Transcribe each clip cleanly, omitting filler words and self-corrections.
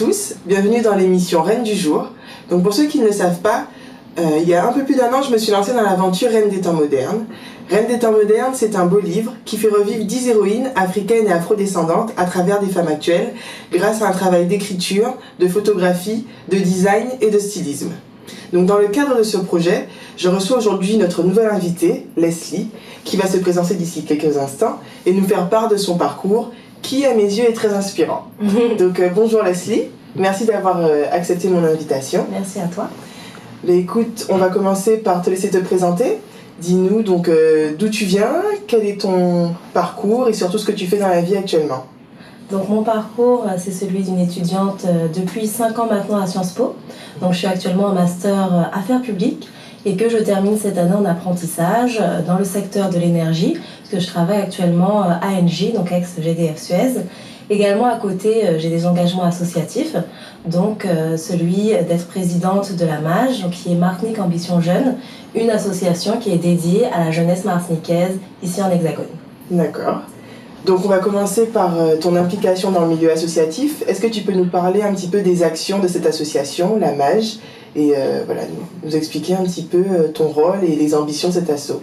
tous, bienvenue dans l'émission Reine du jour. Donc pour ceux qui ne le savent pas, il y a un peu plus d'1 an, je me suis lancée dans l'aventure Reine des temps modernes. Reine des temps modernes, c'est un beau livre qui fait revivre 10 héroïnes africaines et afrodescendantes à travers des femmes actuelles grâce à un travail d'écriture, de photographie, de design et de stylisme. Donc dans le cadre de ce projet, je reçois aujourd'hui notre nouvelle invitée, Leslie, qui va se présenter d'ici quelques instants et nous faire part de son parcours qui, à mes yeux, est très inspirant. Donc bonjour Leslie, merci d'avoir accepté mon invitation. Merci à toi. Mais écoute, on va commencer par te laisser te présenter. Dis-nous donc d'où tu viens, quel est ton parcours et surtout ce que tu fais dans la vie actuellement. Donc mon parcours, c'est celui d'une étudiante depuis 5 ans maintenant à Sciences Po. Donc je suis actuellement en master affaires publiques et que je termine cette année en apprentissage dans le secteur de l'énergie, parce que je travaille actuellement à Engie, donc ex-GDF Suez. Également à côté, j'ai des engagements associatifs, donc celui d'être présidente de la MAJ, donc qui est Martinique Ambition Jeune, une association qui est dédiée à la jeunesse martiniquaise ici en Hexagone. D'accord. Donc on va commencer par ton implication dans le milieu associatif. Est-ce que tu peux nous parler un petit peu des actions de cette association, la MAJ, et voilà, nous expliquer un petit peu ton rôle et les ambitions de cet asso?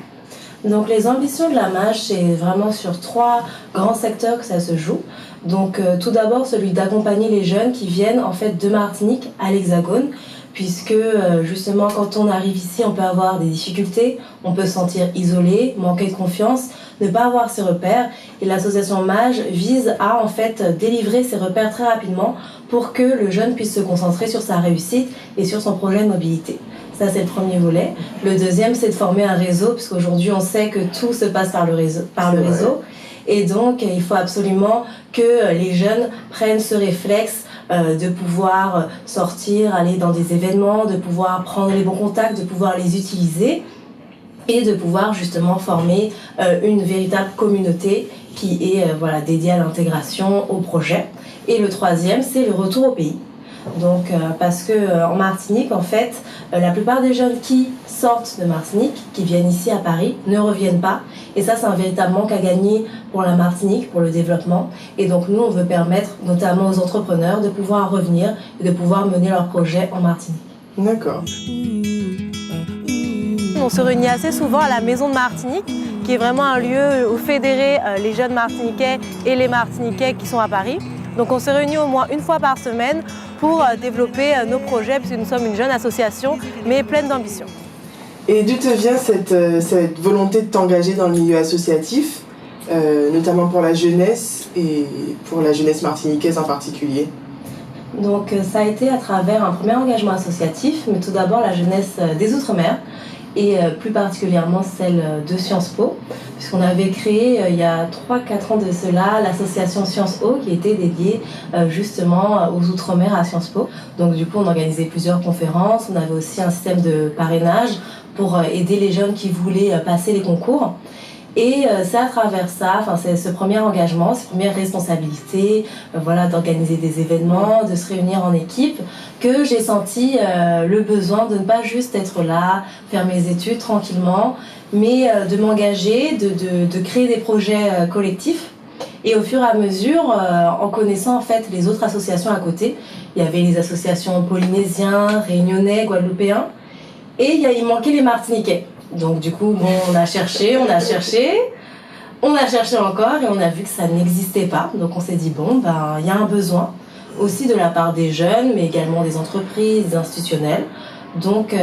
Donc les ambitions de la MAJ, c'est vraiment sur 3 grands secteurs que ça se joue. Donc tout d'abord celui d'accompagner les jeunes qui viennent en fait de Martinique à l'Hexagone, puisque justement quand on arrive ici on peut avoir des difficultés, on peut se sentir isolé, manquer de confiance, ne pas avoir ses repères, et l'association MAJ vise à en fait délivrer ses repères très rapidement pour que le jeune puisse se concentrer sur sa réussite et sur son projet de mobilité. Ça, c'est le premier volet. Le deuxième, c'est de former un réseau, puisqu'aujourd'hui, on sait que tout se passe par le réseau. Et donc, il faut absolument que les jeunes prennent ce réflexe de pouvoir sortir, aller dans des événements, de pouvoir prendre les bons contacts, de pouvoir les utiliser et de pouvoir justement former une véritable communauté qui est dédiée à l'intégration, au projet. Et le troisième, c'est le retour au pays. Donc, parce que en Martinique, en fait, la plupart des jeunes qui sortent de Martinique, qui viennent ici à Paris, ne reviennent pas. Et ça, c'est un véritable manque à gagner pour la Martinique, pour le développement. Et donc, nous, on veut permettre, notamment aux entrepreneurs, de pouvoir revenir et de pouvoir mener leurs projets en Martinique. D'accord. On se réunit assez souvent à la Maison de Martinique, qui est vraiment un lieu où fédérer les jeunes Martiniquais et les Martiniquais qui sont à Paris. Donc on se réunit au moins une fois par semaine pour développer nos projets, puisque nous sommes une jeune association, mais pleine d'ambition. Et d'où te vient cette volonté de t'engager dans le milieu associatif, notamment pour la jeunesse et pour la jeunesse martiniquaise en particulier? Donc ça a été à travers un premier engagement associatif, mais tout d'abord la jeunesse des Outre-mer, et plus particulièrement celle de Sciences Po, puisqu'on avait créé il y a 3-4 ans de cela l'association Sciences Po qui était dédiée justement aux Outre-mer à Sciences Po. Donc du coup on organisait plusieurs conférences, on avait aussi un système de parrainage pour aider les jeunes qui voulaient passer les concours. Et c'est à travers ça, c'est ce premier engagement, cette première responsabilité, d'organiser des événements, de se réunir en équipe, que j'ai senti le besoin de ne pas juste être là, faire mes études tranquillement, mais de m'engager, de créer des projets collectifs. Et au fur et à mesure, en connaissant en fait les autres associations à côté, il y avait les associations polynésiens, réunionnais, guadeloupéens, et il manquait les Martiniquais. Donc du coup, on a cherché encore et on a vu que ça n'existait pas. Donc on s'est dit, il y a un besoin aussi de la part des jeunes, mais également des entreprises, des institutionnels. Donc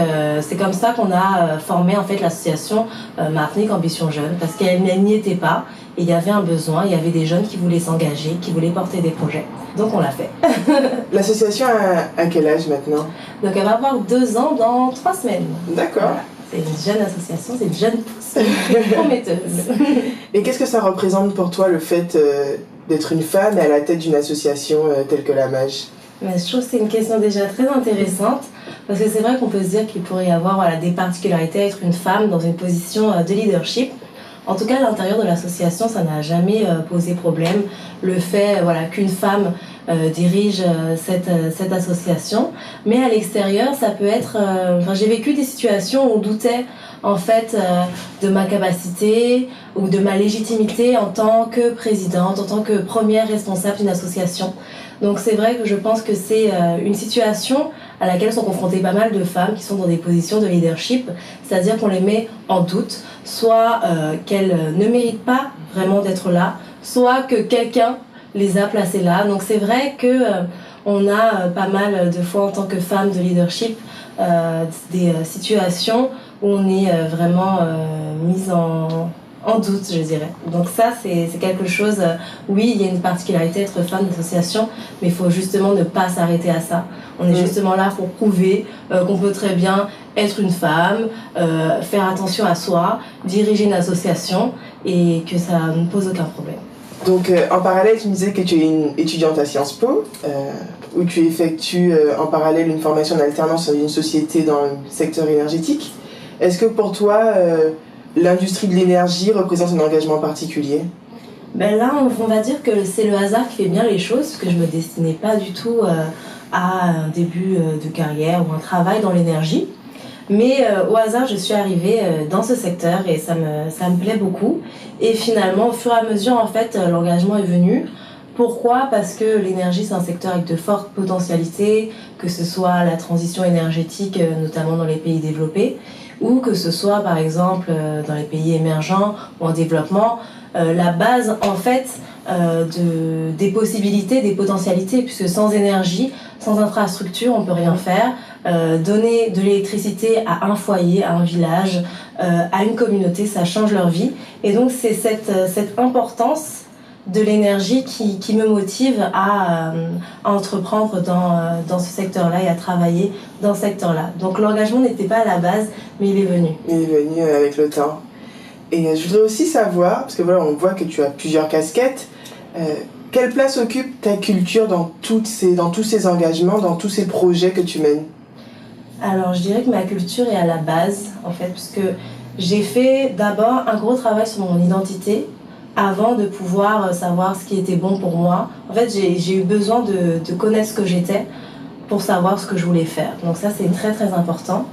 c'est comme ça qu'on a formé en fait l'association Martinique Ambition Jeune, parce qu'elle n'y était pas et il y avait un besoin, il y avait des jeunes qui voulaient s'engager, qui voulaient porter des projets. Donc on l'a fait. L'association a quel âge maintenant? Donc elle va avoir 2 ans dans 3 semaines. D'accord. Voilà. C'est une jeune association, c'est une jeune pousse prometteuse. Et qu'est-ce que ça représente pour toi le fait d'être une femme et à la tête d'une association telle que la MAJ? Je trouve que c'est une question déjà très intéressante, parce que c'est vrai qu'on peut se dire qu'il pourrait y avoir des particularités à être une femme dans une position de leadership. En tout cas, à l'intérieur de l'association, ça n'a jamais posé problème. Le fait qu'une femme dirige cette association. Mais à l'extérieur, ça peut être... j'ai vécu des situations où on doutait en fait de ma capacité ou de ma légitimité en tant que présidente, en tant que première responsable d'une association. Donc c'est vrai que je pense que c'est une situation à laquelle sont confrontées pas mal de femmes qui sont dans des positions de leadership, c'est-à-dire qu'on les met en doute, soit qu'elles ne méritent pas vraiment d'être là, soit que quelqu'un les a placées là. Donc c'est vrai que on a pas mal de fois en tant que femme de leadership des situations où on est vraiment mise en doute, je dirais. Donc ça, c'est quelque chose... oui, il y a une particularité d'être femme d'association, mais il faut justement ne pas s'arrêter à ça. On est justement là pour prouver qu'on peut très bien être une femme, faire attention à soi, diriger une association, et que ça ne pose aucun problème. Donc en parallèle, tu me disais que tu es une étudiante à Sciences Po, où tu effectues en parallèle une formation en alternance dans une société dans le secteur énergétique. Est-ce que pour toi... l'industrie de l'énergie représente un engagement particulier? Ben là, on va dire que c'est le hasard qui fait bien les choses, parce que je ne me destinais pas du tout à un début de carrière ou un travail dans l'énergie. Mais au hasard, je suis arrivée dans ce secteur et ça me plaît beaucoup. Et finalement, au fur et à mesure, en fait, l'engagement est venu. Pourquoi ? Parce que l'énergie, c'est un secteur avec de fortes potentialités, que ce soit la transition énergétique, notamment dans les pays développés, ou que ce soit par exemple dans les pays émergents ou en développement, la base en fait des possibilités, des potentialités, puisque sans énergie, sans infrastructure, on ne peut rien faire. Donner de l'électricité à un foyer, à un village, à une communauté, ça change leur vie. Et donc c'est cette importance de l'énergie qui me motive à entreprendre dans ce secteur-là et à travailler dans ce secteur-là. Donc l'engagement n'était pas à la base, mais il est venu. Il est venu avec le temps. Et je voudrais aussi savoir, parce que voilà, on voit que tu as plusieurs casquettes, quelle place occupe ta culture dans tous ces engagements, dans tous ces projets que tu mènes? Alors je dirais que ma culture est à la base, en fait, parce que j'ai fait d'abord un gros travail sur mon identité, avant de pouvoir savoir ce qui était bon pour moi. En fait, j'ai eu besoin de connaître ce que j'étais pour savoir ce que je voulais faire. Donc ça, c'est très très important.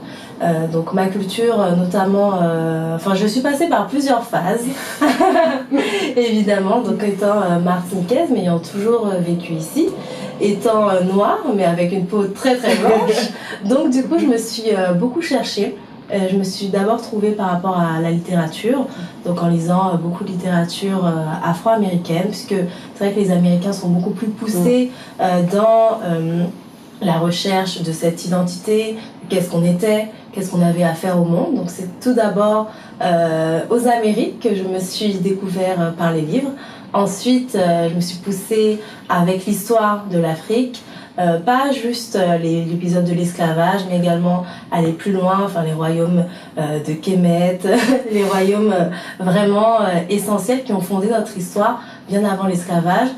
Donc ma culture, notamment... je suis passée par plusieurs phases, évidemment. Donc étant martiniquaise, mais ayant toujours vécu ici. Étant noire, mais avec une peau très très blanche. Donc du coup, je me suis beaucoup cherchée. Je me suis d'abord trouvée par rapport à la littérature, donc en lisant beaucoup de littérature afro-américaine, puisque c'est vrai que les Américains sont beaucoup plus poussés dans la recherche de cette identité, qu'est-ce qu'on était, qu'est-ce qu'on avait à faire au monde. Donc c'est tout d'abord aux Amériques que je me suis découvert par les livres. Ensuite, je me suis poussée avec l'histoire de l'Afrique, pas juste l'épisode de l'esclavage, mais également aller plus loin, les royaumes de Kemet, les royaumes vraiment essentiels qui ont fondé notre histoire bien avant l'esclavage.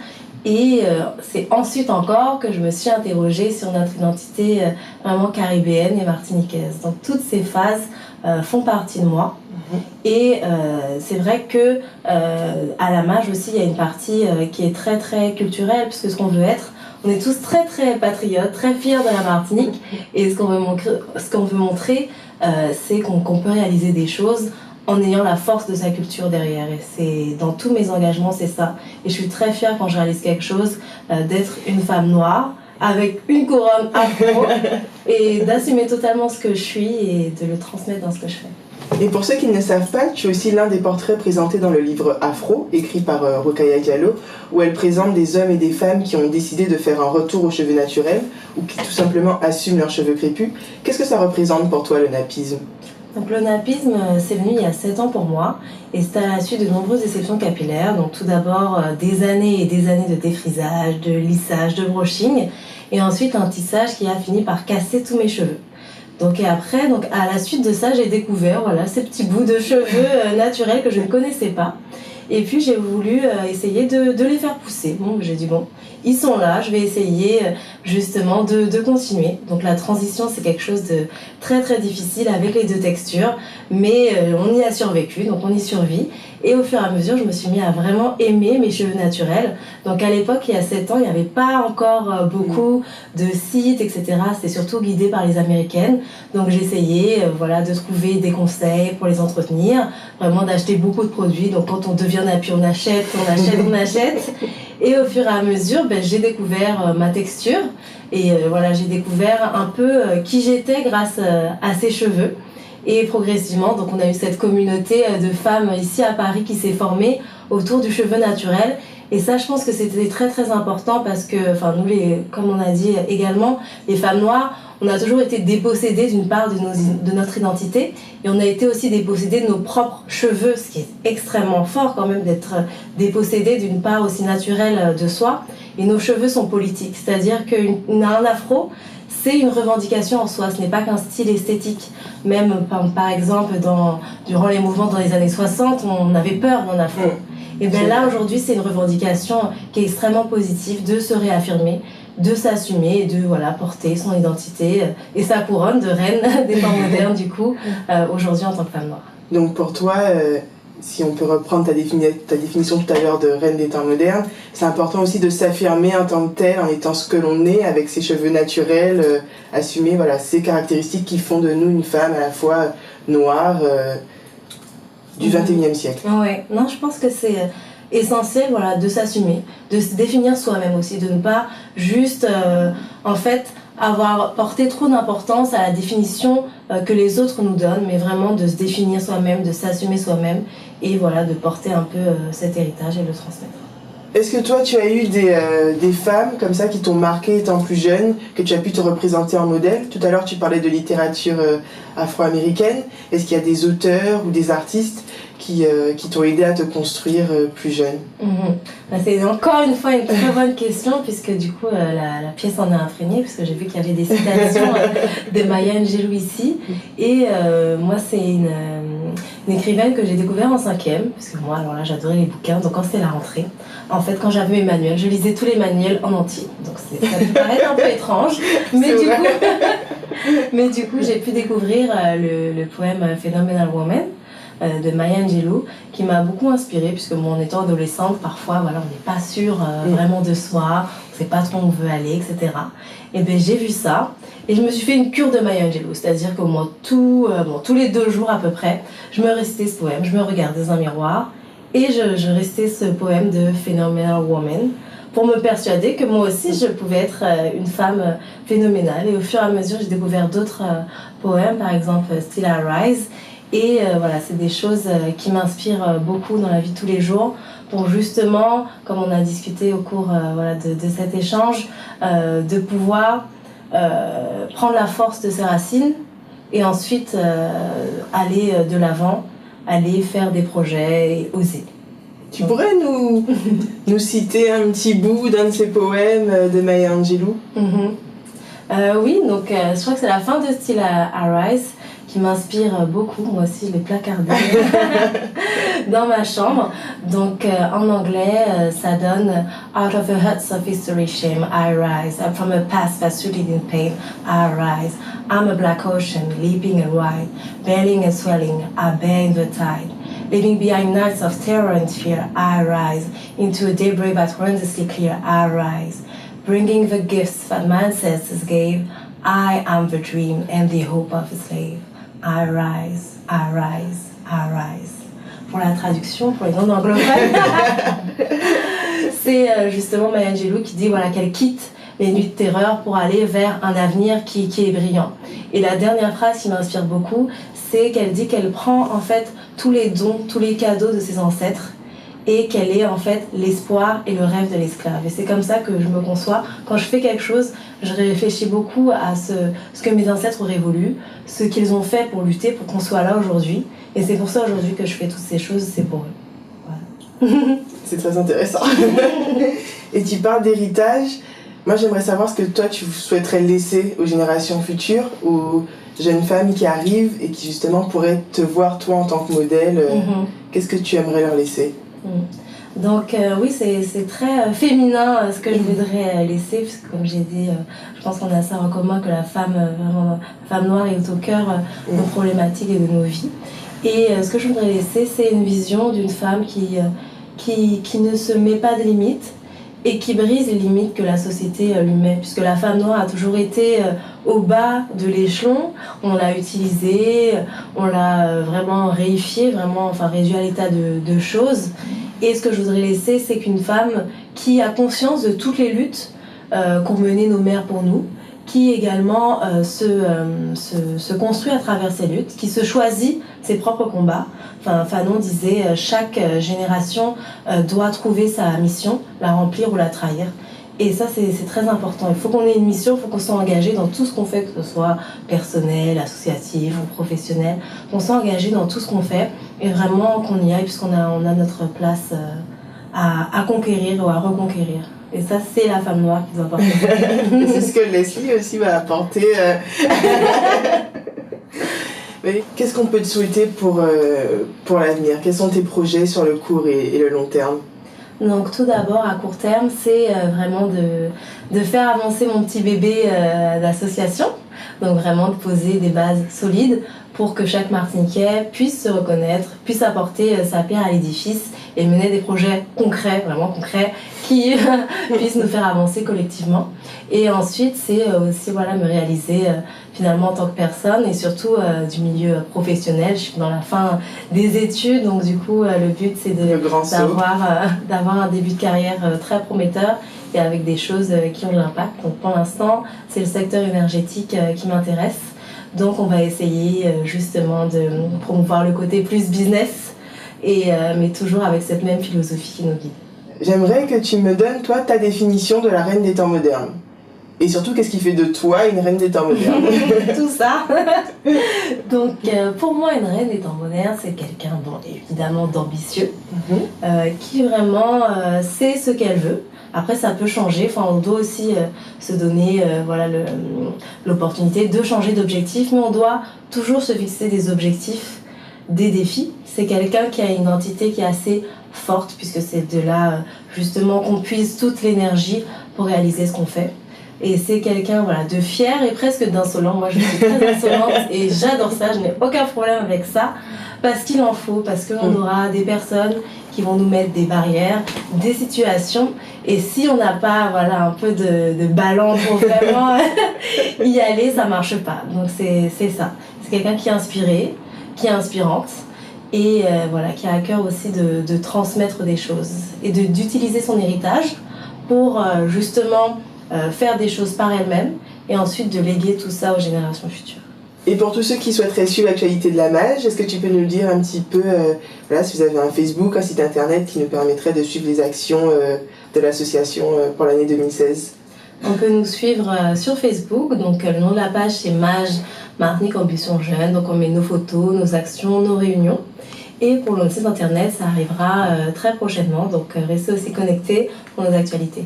Et c'est ensuite encore que je me suis interrogée sur notre identité vraiment caribéenne et martiniquaise. Donc toutes ces phases font partie de moi. Et c'est vrai que à la Mage aussi, il y a une partie qui est très très culturelle, puisque ce qu'on veut être, on est tous très très patriotes, très fiers de la Martinique, et ce qu'on veut montrer, c'est qu'on peut réaliser des choses en ayant la force de sa culture derrière. Et c'est dans tous mes engagements, c'est ça. Et je suis très fière quand je réalise quelque chose, d'être une femme noire, avec une couronne afro, et d'assumer totalement ce que je suis et de le transmettre dans ce que je fais. Et pour ceux qui ne savent pas, tu es aussi l'un des portraits présentés dans le livre Afro, écrit par Rokhaya Diallo, où elle présente des hommes et des femmes qui ont décidé de faire un retour aux cheveux naturels, ou qui tout simplement assument leurs cheveux crépus. Qu'est-ce que ça représente pour toi, le napisme ? Donc le napisme, c'est venu il y a 7 ans pour moi, et c'est à la suite de nombreuses déceptions capillaires. Donc tout d'abord, des années et des années de défrisage, de lissage, de brushing, et ensuite un tissage qui a fini par casser tous mes cheveux. Donc et après, à la suite de ça, j'ai découvert ces petits bouts de cheveux naturels que je ne connaissais pas. Et puis j'ai voulu essayer de les faire pousser. Bon, j'ai dit bon, ils sont là, je vais essayer justement de continuer. Donc la transition, c'est quelque chose de très très difficile avec les deux textures, mais on y a survécu, donc on y survit. Et au fur et à mesure, je me suis mis à vraiment aimer mes cheveux naturels. Donc à l'époque, il y a 7 ans, il n'y avait pas encore beaucoup de sites, etc. C'était surtout guidé par les Américaines. Donc j'essayais de trouver des conseils pour les entretenir, vraiment d'acheter beaucoup de produits. Donc quand on devient nappy, on achète. Et au fur et à mesure, j'ai découvert ma texture. Et j'ai découvert un peu qui j'étais grâce à ces cheveux. Et progressivement, donc on a eu cette communauté de femmes ici à Paris qui s'est formée autour du cheveu naturel. Et ça, je pense que c'était très très important parce que, nous, comme on a dit également, les femmes noires, on a toujours été dépossédées d'une part de notre identité et on a été aussi dépossédées de nos propres cheveux, ce qui est extrêmement fort quand même d'être dépossédée d'une part aussi naturelle de soi. Et nos cheveux sont politiques, c'est-à-dire qu'un afro, c'est une revendication en soi, ce n'est pas qu'un style esthétique. Même par exemple, durant les mouvements dans les années 60, on avait peur d'un afro. Et bien là, aujourd'hui, c'est une revendication qui est extrêmement positive de se réaffirmer, de s'assumer et de porter son identité et sa couronne de reine des temps modernes, du coup, aujourd'hui en tant que femme noire. Donc pour toi, si on peut reprendre ta définition tout à l'heure de reine des temps modernes, c'est important aussi de s'affirmer en tant que telle, en étant ce que l'on est, avec ses cheveux naturels, assumer ces caractéristiques qui font de nous une femme à la fois noire du 21e siècle. Ouais, non, je pense que c'est essentiel de s'assumer, de se définir soi-même aussi, de ne pas juste avoir porté trop d'importance à la définition que les autres nous donnent, mais vraiment de se définir soi-même, de s'assumer soi-même et de porter un peu cet héritage et le transmettre. Est-ce que toi tu as eu des femmes comme ça qui t'ont marqué étant plus jeune, que tu as pu te représenter en modèle? Tout à l'heure tu parlais de littérature afro-américaine. Est-ce qu'il y a des auteurs ou des artistes qui t'ont aidé à te construire plus jeune? C'est encore une fois une très bonne question puisque du coup la pièce en a imprégnée puisque j'ai vu qu'il y avait des citations de Maya Angelou ici et moi c'est une écrivaine que j'ai découvert en 5e parce que moi alors là j'adorais les bouquins, donc quand c'était la rentrée, en fait quand j'avais mes manuels, je lisais tous les manuels en entier, donc ça peut paraître un peu étrange mais du coup j'ai pu découvrir le poème Phenomenal Woman de Maya Angelou qui m'a beaucoup inspirée puisque en étant adolescente parfois on n'est pas sûr vraiment de soi, on ne sait pas trop où on veut aller, etc. Et j'ai vu ça et je me suis fait une cure de Maya Angelou, c'est-à-dire qu'au moins tous les 2 jours à peu près je me récitais ce poème, je me regardais dans un miroir et je récitais ce poème de Phenomenal Woman pour me persuader que moi aussi je pouvais être une femme phénoménale. Et au fur et à mesure j'ai découvert d'autres poèmes, par exemple Still I Rise. Et c'est des choses qui m'inspirent beaucoup dans la vie de tous les jours pour justement, comme on a discuté au cours de cet échange, de pouvoir prendre la force de ses racines et ensuite aller de l'avant, aller faire des projets et oser. Tu pourrais nous citer un petit bout d'un de ces poèmes de Maya Angelou? Oui, donc je crois que c'est la fin de Still I Rise qui m'inspire beaucoup. Moi aussi, je l'ai placardé dans ma chambre. Donc en anglais, ça donne Out of the huts of history shame, I rise. I'm from a past that's rooted in pain, I rise. I'm a black ocean, leaping and wide, belling and swelling, I bear in the tide. Leaving behind nights of terror and fear, I rise. Into a daybreak that endlessly clear, I rise. Bringing the gifts that my ancestors gave, I am the dream and the hope of a slave. I rise, I rise, I rise. Pour la traduction, pour les non-anglophones, c'est justement Maya Angelou qui dit qu'elle quitte les nuits de terreur pour aller vers un avenir qui est brillant. Et la dernière phrase qui m'inspire beaucoup, c'est qu'elle dit qu'elle prend en fait tous les dons, tous les cadeaux de ses ancêtres et qu'elle est en fait l'espoir et le rêve de l'esclave. Et c'est comme ça que je me conçois. Quand je fais quelque chose, je réfléchis beaucoup à ce que mes ancêtres auraient voulu, ce qu'ils ont fait pour lutter, pour qu'on soit là aujourd'hui. Et c'est pour ça aujourd'hui que je fais toutes ces choses, c'est pour eux. Voilà. C'est très intéressant. Et tu parles d'héritage. Moi, j'aimerais savoir ce que toi, tu souhaiterais laisser aux générations futures, aux jeunes femmes qui arrivent et qui justement pourraient te voir toi en tant que modèle. Qu'est-ce que tu aimerais leur laisser? Donc oui, c'est très féminin ce que je voudrais laisser, puisque comme j'ai dit, je pense qu'on a ça en commun, que la femme noire est au cœur de nos problématiques et de nos vies. Et ce que je voudrais laisser, c'est une vision d'une femme qui ne se met pas de limites et qui brise les limites que la société lui met, puisque la femme noire a toujours été au bas de l'échelon. On l'a utilisée, on l'a vraiment réifiée, vraiment réduit à l'état de choses. Et ce que je voudrais laisser, c'est qu'une femme qui a conscience de toutes les luttes qu'ont menées nos mères pour nous, qui également se construit à travers ces luttes, qui se choisit ses propres combats. Fanon disait chaque génération doit trouver sa mission, la remplir ou la trahir. Et ça, c'est très important. Il faut qu'on ait une mission, il faut qu'on soit engagé dans tout ce qu'on fait, que ce soit personnel, associatif ou professionnel, qu'on soit engagé dans tout ce qu'on fait et vraiment qu'on y aille, puisqu'on a notre place à conquérir ou à reconquérir. Et ça, c'est la femme noire qui doit porter. C'est ce que Leslie aussi va apporter. Mais qu'est-ce qu'on peut te souhaiter pour l'avenir? Quels sont tes projets sur le court et le long terme? Donc tout d'abord, à court terme, c'est vraiment de faire avancer mon petit bébé d'association. Donc vraiment de poser des bases solides pour que chaque Martiniquais puisse se reconnaître, puisse apporter sa pierre à l'édifice et mener des projets concrets, vraiment concrets, qui puissent nous faire avancer collectivement. Et ensuite, c'est aussi me réaliser finalement en tant que personne et surtout du milieu professionnel. Je suis dans la fin des études, donc du coup, le but, c'est d'avoir un début de carrière très prometteur et avec des choses qui ont de l'impact. Donc pour l'instant, c'est le secteur énergétique qui m'intéresse. Donc on va essayer justement de promouvoir le côté plus business, mais toujours avec cette même philosophie qui nous guide. J'aimerais que tu me donnes, toi, ta définition de la reine des temps modernes. Et surtout, qu'est-ce qui fait de toi une reine des temps modernes? Tout ça. Donc, pour moi, une reine des temps modernes, c'est quelqu'un, évidemment, d'ambitieux, qui vraiment sait ce qu'elle veut. Après, ça peut changer. On doit aussi se donner l'opportunité de changer d'objectif, mais on doit toujours se fixer des objectifs, des défis. C'est quelqu'un qui a une identité qui est assez forte, puisque c'est de là, justement, qu'on puise toute l'énergie pour réaliser ce qu'on fait. Et c'est quelqu'un de fier et presque d'insolent. Moi, je suis très insolente et j'adore ça. Je n'ai aucun problème avec ça, parce qu'il en faut, parce qu'on aura des personnes qui vont nous mettre des barrières, des situations. Et si on n'a pas un peu de ballon pour vraiment y aller, ça ne marche pas. Donc c'est ça. C'est quelqu'un qui est inspiré, qui est inspirante et qui a à cœur aussi de transmettre des choses et d'utiliser son héritage pour justement faire des choses par elle-même et ensuite de léguer tout ça aux générations futures. Et pour tous ceux qui souhaiteraient suivre l'actualité de la Mage, est-ce que tu peux nous dire un petit peu, si vous avez un Facebook, un site internet qui nous permettrait de suivre les actions de l'association pour l'année 2016? On peut nous suivre sur Facebook, donc le nom de la page c'est Mage Martinique Ambition Jeune, donc on met nos photos, nos actions, nos réunions. Et pour le site internet, ça arrivera très prochainement, donc restez aussi connectés pour nos actualités.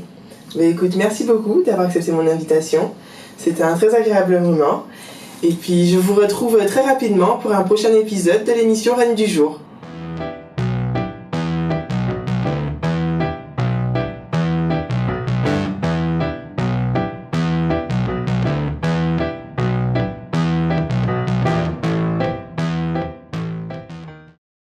Mais écoute, merci beaucoup d'avoir accepté mon invitation. C'était un très agréable moment. Et puis je vous retrouve très rapidement pour un prochain épisode de l'émission Reine du Jour.